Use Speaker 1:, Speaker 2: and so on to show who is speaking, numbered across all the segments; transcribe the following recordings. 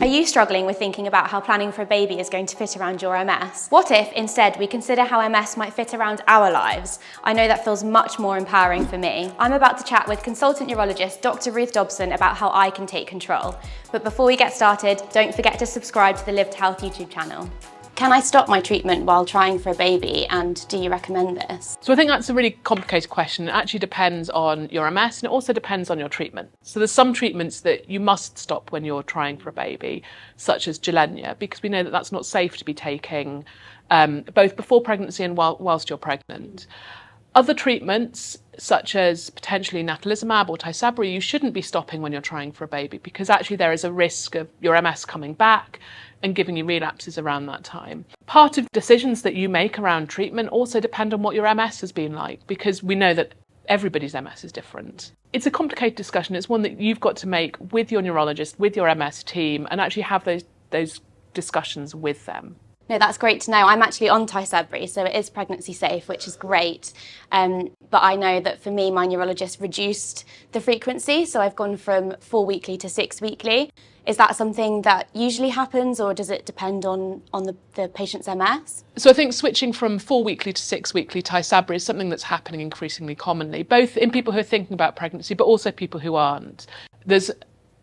Speaker 1: Are you struggling with thinking about how planning for a baby is going to fit around your MS? What if, instead, we consider how MS might fit around our lives? I know that feels much more empowering for me. I'm about to chat with consultant neurologist Dr Ruth Dobson about how I can take control. But before we get started, don't forget to subscribe to the Live to Health YouTube channel. Can I stop my treatment while trying for a baby, and do you recommend this?
Speaker 2: So I think that's a really complicated question. It actually depends on your MS and it also depends on your treatment. So there's some treatments that you must stop when you're trying for a baby, such as Gilenya, because we know that that's not safe to be taking both before pregnancy and whilst you're pregnant. Other treatments, such as potentially natalizumab or Tysabri, you shouldn't be stopping when you're trying for a baby because actually there is a risk of your MS coming back and giving you relapses around that time. Part of decisions that you make around treatment also depend on what your MS has been like, because we know that everybody's MS is different. It's a complicated discussion. It's one that you've got to make with your neurologist, with your MS team, and actually have those discussions with them.
Speaker 1: No, that's great to know. I'm actually on Tysabri, so it is pregnancy safe, which is great. But I know that for me, my neurologist reduced the frequency, so I've gone from 4 weekly to 6 weekly. Is that something that usually happens, or does it depend on the patient's MS?
Speaker 2: So I think switching from 4 weekly to 6 weekly Tysabri is something that's happening increasingly commonly, both in people who are thinking about pregnancy, but also people who aren't. There's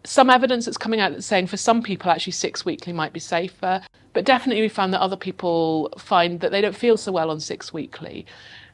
Speaker 2: some evidence that's coming out that's saying for some people actually 6 weekly might be safer, but definitely we found that other people find that they don't feel so well on 6 weekly.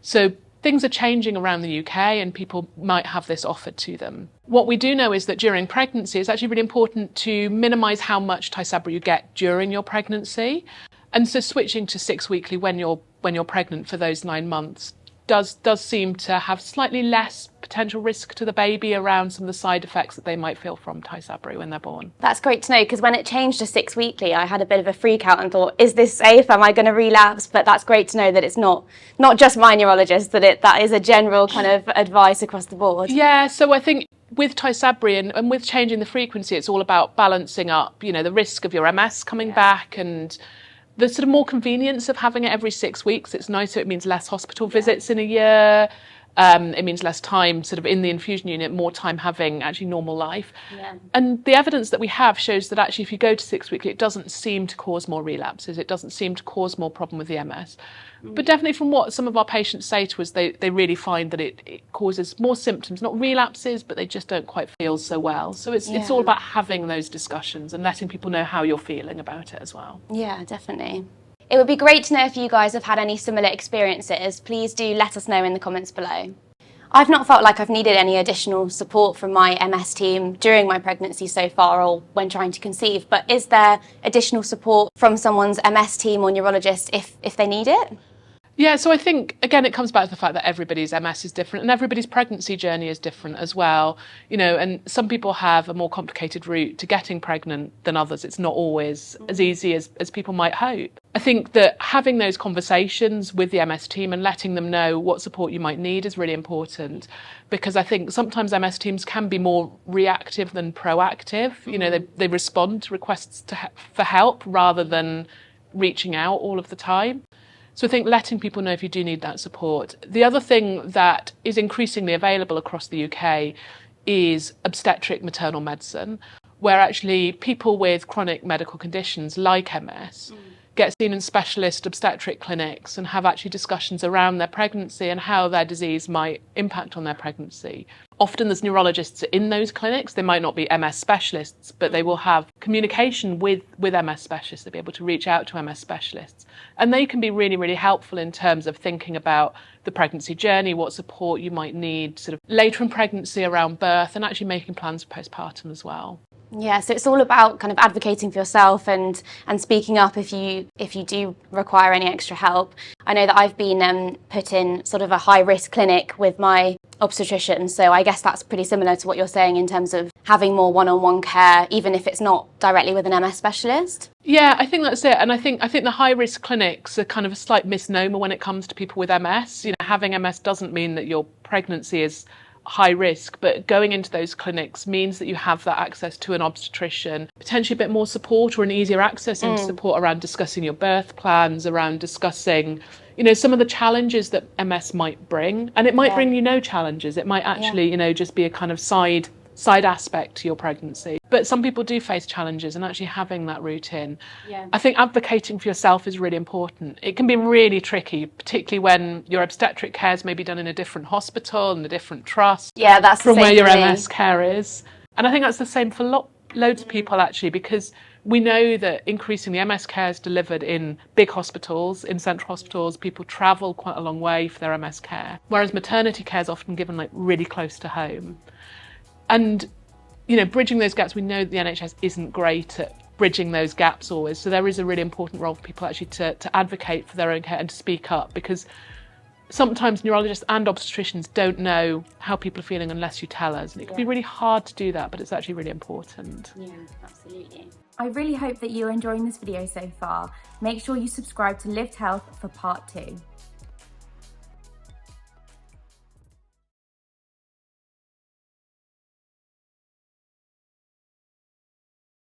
Speaker 2: So things are changing around the UK and people might have this offered to them. What we do know is that during pregnancy it's actually really important to minimise how much Tysabri you get during your pregnancy. And so switching to 6 weekly when you're pregnant for those 9 months does seem to have slightly less potential risk to the baby around some of the side effects that they might feel from Tysabri when they're born.
Speaker 1: That's great to know, because when it changed to 6 weekly, I had a bit of a freak out and thought, is this safe? Am I going to relapse? But that's great to know that it's not just my neurologist, that is a general kind of advice across the board.
Speaker 2: Yeah, so I think with Tysabri and with changing the frequency, it's all about balancing up, the risk of your MS coming back and the sort of more convenience of having it every 6 weeks. It's nicer. It means less hospital visits in a year. It means less time sort of in the infusion unit, more time having actually normal life. Yeah. And the evidence that we have shows that actually if you go to 6 weekly, it doesn't seem to cause more relapses. It doesn't seem to cause more problem with the MS. But definitely from what some of our patients say to us, they really find that it causes more symptoms, not relapses, but they just don't quite feel so well. So it's all about having those discussions and letting people know how you're feeling about it as well.
Speaker 1: Yeah, definitely. It would be great to know if you guys have had any similar experiences. Please do let us know in the comments below. I've not felt like I've needed any additional support from my MS team during my pregnancy so far or when trying to conceive, but is there additional support from someone's MS team or neurologist if they need it?
Speaker 2: Yeah, so I think, again, it comes back to the fact that everybody's MS is different and everybody's pregnancy journey is different as well. And some people have a more complicated route to getting pregnant than others. It's not always as easy as people might hope. I think that having those conversations with the MS team and letting them know what support you might need is really important, because I think sometimes MS teams can be more reactive than proactive. They respond to requests for help rather than reaching out all of the time. So I think letting people know if you do need that support. The other thing that is increasingly available across the UK is obstetric maternal medicine, where actually people with chronic medical conditions like MS get seen in specialist obstetric clinics and have actually discussions around their pregnancy and how their disease might impact on their pregnancy. Often there's neurologists in those clinics. They might not be MS specialists, but they will have communication with MS specialists. They'll be able to reach out to MS specialists. And they can be really, really helpful in terms of thinking about the pregnancy journey, what support you might need sort of later in pregnancy around birth, and actually making plans for postpartum as well.
Speaker 1: Yeah, so it's all about kind of advocating for yourself and speaking up if you do require any extra help. I know that I've been put in sort of a high-risk clinic with my obstetrician, so I guess that's pretty similar to what you're saying in terms of having more one-on-one care, even if it's not directly with an MS specialist.
Speaker 2: Yeah, I think that's it. And I think the high-risk clinics are kind of a slight misnomer when it comes to people with MS. Having MS doesn't mean that your pregnancy is high risk, but going into those clinics means that you have that access to an obstetrician, potentially a bit more support or an easier access into support around discussing your birth plans, around discussing, some of the challenges that MS might bring. And it might bring you no challenges. It might actually, just be a kind of side side aspect to your pregnancy. But some people do face challenges, and actually having that routine.
Speaker 1: Yeah.
Speaker 2: I think advocating for yourself is really important. It can be really tricky, particularly when your obstetric care is maybe done in a different hospital, in a different trust.
Speaker 1: Yeah, that's the
Speaker 2: from where
Speaker 1: same
Speaker 2: your
Speaker 1: for me.
Speaker 2: MS care is. And I think that's the same for loads of people, actually, because we know that increasingly MS care is delivered in big hospitals, in central hospitals. People travel quite a long way for their MS care, whereas maternity care is often given like really close to home. And, you know, bridging those gaps, we know that the NHS isn't great at bridging those gaps always. So there is a really important role for people actually to advocate for their own care and to speak up, because sometimes neurologists and obstetricians don't know how people are feeling unless you tell us. And it can be really hard to do that, but it's actually really important.
Speaker 1: Yeah, absolutely. I really hope that you're enjoying this video so far. Make sure you subscribe to Lived Health for part 2.